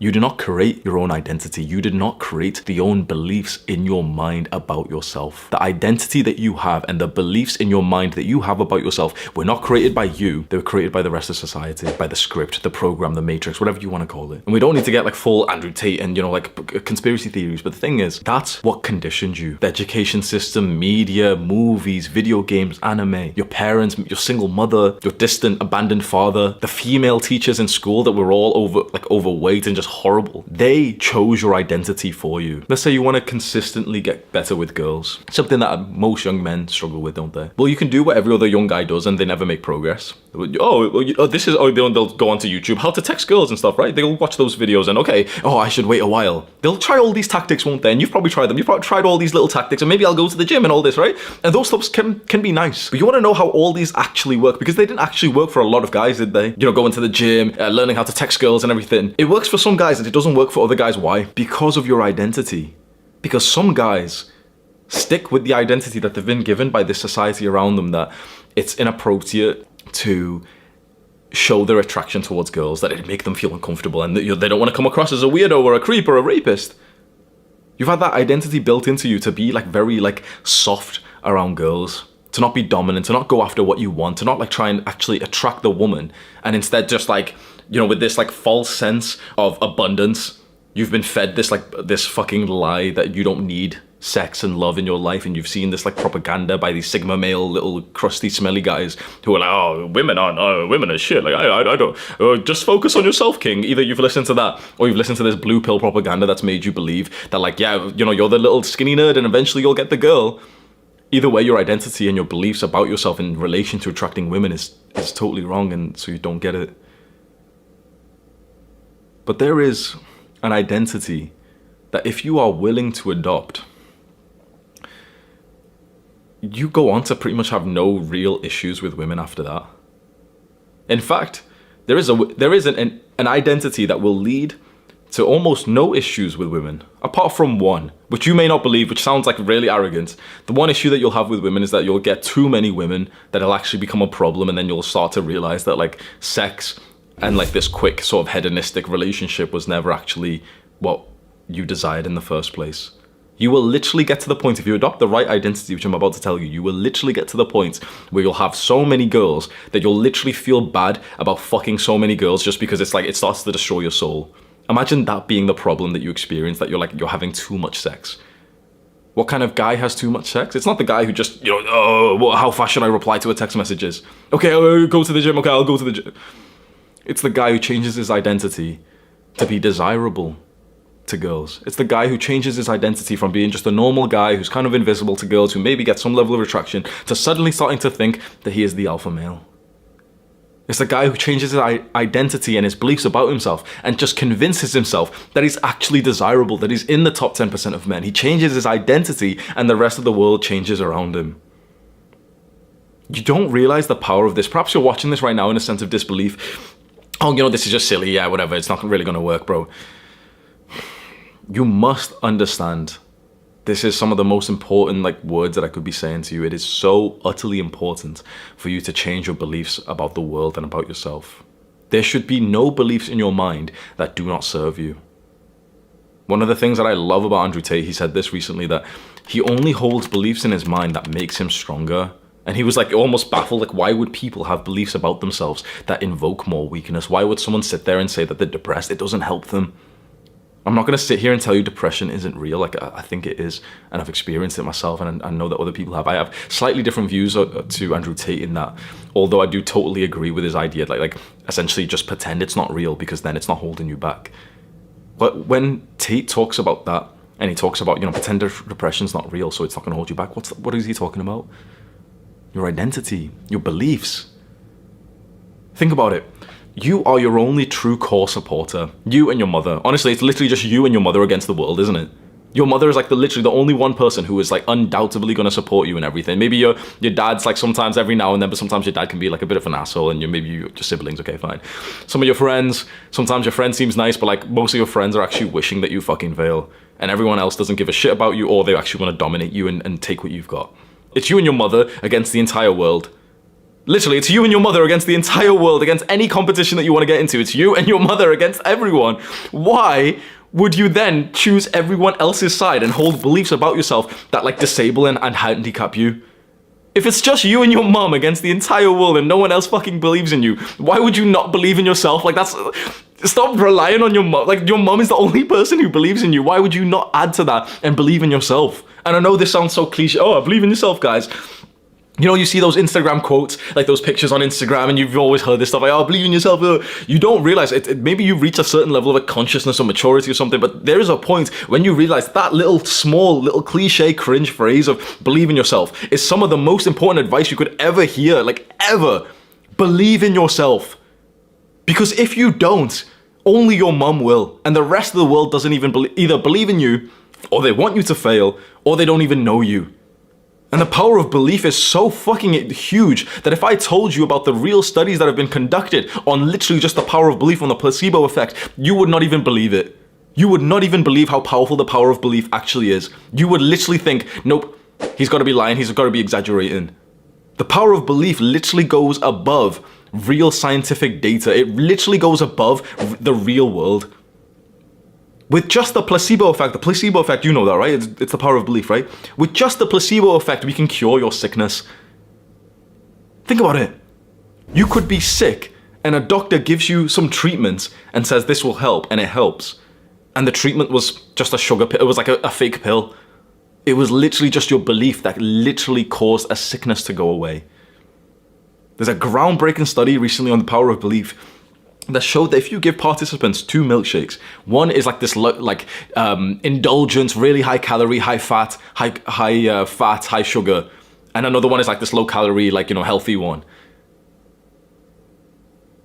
You do not create your own identity. You did not create the own beliefs in your mind about yourself. The identity that you have and the beliefs in your mind that you have about yourself were not created by you. They were created by the rest of society, by the script, the program, the matrix, whatever you want to call it. And we don't need to get like full Andrew Tate and, like conspiracy theories. But the thing is, that's what conditioned you. The education system, media, movies, video games, anime, your parents, your single mother, your distant abandoned father, the female teachers in school that were all overweight and just horrible. They chose your identity for you. Let's say you want to consistently get better with girls. Something that most young men struggle with, don't they? Well, you can do what every other young guy does and they never make progress. They'll go onto YouTube, how to text girls and stuff, right? They'll watch those videos and I should wait a while. They'll try all these tactics, won't they? And you've probably tried them. You've probably tried all these little tactics and maybe I'll go to the gym and all this, right? And those stuff can be nice. But you want to know how all these actually work because they didn't actually work for a lot of guys, did they? Going to the gym, learning how to text girls and everything. It works for some guys and it doesn't work for other guys. Why? Because of your identity. Because some guys stick with the identity that they've been given by this society around them, that it's inappropriate to show their attraction towards girls, that it'd make them feel uncomfortable and that they don't want to come across as a weirdo or a creep or a rapist. You've had that identity built into you to be very soft around girls, to not be dominant, to not go after what you want, to not try and actually attract the woman, and instead just with this false sense of abundance, you've been fed this fucking lie that you don't need sex and love in your life, and you've seen this propaganda by these sigma male little crusty smelly guys who are women are shit, I don't, just focus on yourself, king. Either you've listened to that or you've listened to this blue pill propaganda that's made you believe that you're the little skinny nerd and eventually you'll get the girl. Either way, your identity and your beliefs about yourself in relation to attracting women is totally wrong, and so you don't get it. But there is an identity that if you are willing to adopt, you go on to pretty much have no real issues with women after that. In fact, there is an identity that will lead to almost no issues with women, apart from one, which you may not believe, which sounds really arrogant. The one issue that you'll have with women is that you'll get too many women that it'll actually become a problem, and then you'll start to realize that sex and this quick sort of hedonistic relationship was never actually what you desired in the first place. You will literally get to the point, if you adopt the right identity, which I'm about to tell you, you will literally get to the point where you'll have so many girls that you'll literally feel bad about fucking so many girls just because it starts to destroy your soul. Imagine that being the problem that you experience, that you're having too much sex. What kind of guy has too much sex? It's not the guy who just, how fast should I reply to a text messages? Okay, I'll go to the gym. Okay, I'll go to the gym. It's the guy who changes his identity to be desirable to girls. It's the guy who changes his identity from being just a normal guy who's kind of invisible to girls, who maybe get some level of attraction, to suddenly starting to think that he is the alpha male. It's the guy who changes his identity and his beliefs about himself and just convinces himself that he's actually desirable, that he's in the top 10% of men. He changes his identity and the rest of the world changes around him. You don't realize the power of this. Perhaps you're watching this right now in a sense of disbelief. This is just silly. Yeah, whatever. It's not really going to work, bro. You must understand. This is some of the most important words that I could be saying to you. It is so utterly important for you to change your beliefs about the world and about yourself. There should be no beliefs in your mind that do not serve you. One of the things that I love about Andrew Tate, he said this recently, that he only holds beliefs in his mind that makes him stronger. And he was almost baffled, why would people have beliefs about themselves that invoke more weakness? Why would someone sit there and say that they're depressed? It doesn't help them. I'm not going to sit here and tell you depression isn't real. I think it is, and I've experienced it myself, and I know that other people have. I have slightly different views to Andrew Tate in that, although I do totally agree with his idea, essentially just pretend it's not real, because then it's not holding you back. But when Tate talks about that, and he talks about, pretend depression's not real, so it's not going to hold you back, what is he talking about? Your identity, your beliefs. Think about it. You are your only true core supporter. You and your mother. Honestly, it's literally just you and your mother against the world, isn't it? Your mother is literally the only one person who is undoubtedly going to support you in everything. Maybe your dad's sometimes every now and then, but sometimes your dad can be a bit of an asshole, and maybe your siblings, okay, fine. Some of your friends, sometimes your friend seems nice, but most of your friends are actually wishing that you fucking fail, and everyone else doesn't give a shit about you, or they actually want to dominate you and take what you've got. It's you and your mother against the entire world. Literally, it's you and your mother against the entire world, against any competition that you want to get into. It's you and your mother against everyone. Why would you then choose everyone else's side and hold beliefs about yourself that like disable and handicap you? If it's just you and your mom against the entire world and no one else fucking believes in you, why would you not believe in yourself? Like that's... Stop relying on your mom. Like your mom is the only person who believes in you. Why would you not add to that and believe in yourself? And I know this sounds so cliche. Oh, I believe in yourself, guys. You know, you see those Instagram quotes, like those pictures on Instagram, and you've always heard this stuff like, oh, believe in yourself. You don't realize it. Maybe you reach a certain level of a consciousness or maturity or something, but there is a point when you realize that little small, little cliche, cringe phrase of believe in yourself is some of the most important advice you could ever hear, like ever. Believe in yourself. Because if you don't, only your mum will, and the rest of the world doesn't even either believe in you, or they want you to fail, or they don't even know you. And the power of belief is so fucking huge that if I told you about the real studies that have been conducted on literally just the power of belief, on the placebo effect, you would not even believe it. You would not even believe how powerful the power of belief actually is. You would literally think, nope, he's got to be lying, he's got to be exaggerating. The power of belief literally goes above real scientific data. It literally goes above the real world. With just the placebo effect, you know that, right? It's the power of belief, right? With just the placebo effect, we can cure your sickness. Think about it. You could be sick, and a doctor gives you some treatments and says this will help, and it helps. And the treatment was just a sugar pill. It was like a fake pill. It was literally just your belief that literally caused a sickness to go away. There's a groundbreaking study recently on the power of belief that showed that if you give participants 2 milkshakes, one is like this indulgence, really high calorie, high fat, high sugar, and another one is like this low calorie, healthy one.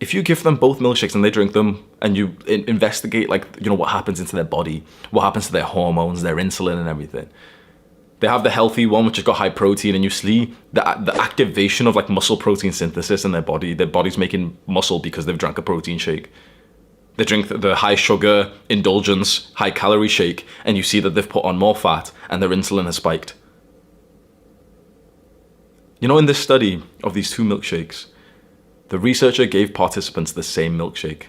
If you give them both milkshakes and they drink them, and you investigate what happens into their body, what happens to their hormones, their insulin and everything. They have the healthy one, which has got high protein, and you see the activation of muscle protein synthesis in their body. Their body's making muscle because they've drank a protein shake. They drink the high sugar, indulgence, high calorie shake, and you see that they've put on more fat and their insulin has spiked. In this study of these 2 milkshakes, the researcher gave participants the same milkshake.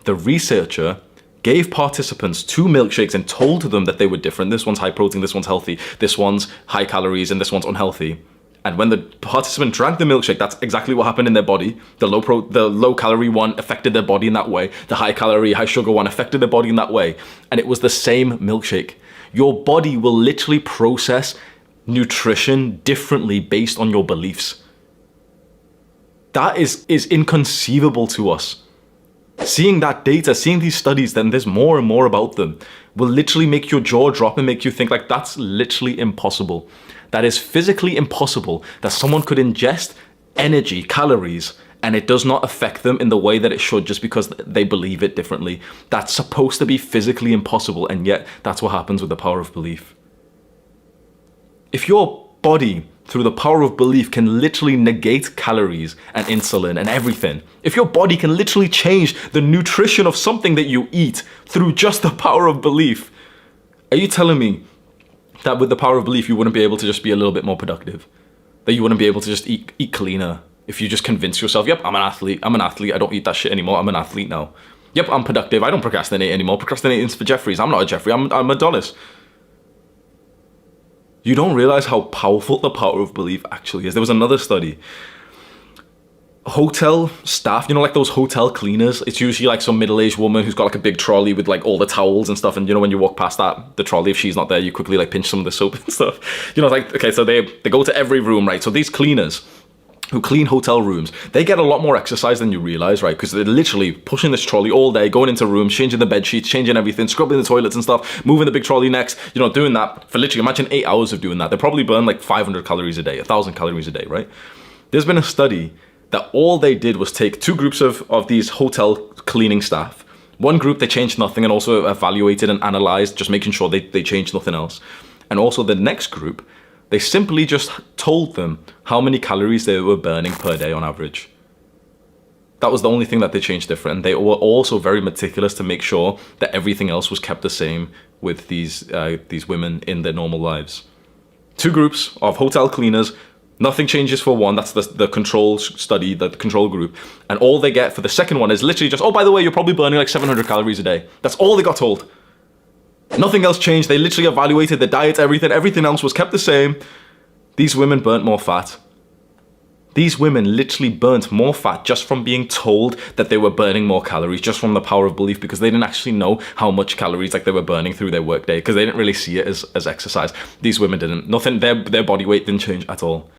The researcher gave participants 2 milkshakes and told them that they were different. This one's high protein, this one's healthy, this one's high calories, and this one's unhealthy. And when the participant drank the milkshake, that's exactly what happened in their body. The low calorie one affected their body in that way. The high calorie, high sugar one affected their body in that way. And it was the same milkshake. Your body will literally process nutrition differently based on your beliefs. That is inconceivable to us. Seeing that data, seeing these studies, then there's more and more about them, will literally make your jaw drop and make you think that's literally impossible. That is physically impossible that someone could ingest energy, calories, and it does not affect them in the way that it should just because they believe it differently. That's supposed to be physically impossible, and yet that's what happens with the power of belief. If your body, through the power of belief, can literally negate calories and insulin and everything. If your body can literally change the nutrition of something that you eat through just the power of belief, are you telling me that with the power of belief you wouldn't be able to just be a little bit more productive? That you wouldn't be able to just eat cleaner if you just convince yourself, yep, I'm an athlete, I don't eat that shit anymore, I'm an athlete now. Yep, I'm productive, I don't procrastinate anymore, procrastinating's for Jeffries, I'm not a Jeffrey, I'm Adonis. You don't realize how powerful the power of belief actually is. There was another study. Hotel staff, those hotel cleaners, it's usually some middle-aged woman who's got a big trolley with all the towels and stuff, and when you walk past the trolley, if she's not there, you quickly pinch some of the soap and stuff. Okay, so they go to every room, right? So these cleaners who clean hotel rooms, they get a lot more exercise than you realize, right? Because they're literally pushing this trolley all day, going into rooms, changing the bed sheets, changing everything, scrubbing the toilets and stuff, moving the big trolley next, doing that for literally, imagine 8 hours of doing that. They probably burn 500 calories a day, 1,000 calories a day, right? There's been a study that all they did was take 2 groups of these hotel cleaning staff. One group, they changed nothing and also evaluated and analyzed, just making sure they changed nothing else. And also the next group, they simply just told them how many calories they were burning per day on average. That was the only thing that they changed different. And they were also very meticulous to make sure that everything else was kept the same with these women in their normal lives. 2 groups of hotel cleaners Nothing changes for one. That's the control study, the control group. And all they get for the second one is literally just, oh, by the way, you're probably burning like 700 calories a day. That's all they got told. Nothing else changed. They literally evaluated the diet, everything else was kept the same. These women burnt more fat. These women literally burnt more fat just from being told that they were burning more calories, just from the power of belief, because they didn't actually know how much calories like they were burning through their workday, because they didn't really see it as exercise. These women didn't. Nothing. Their body weight didn't change at all.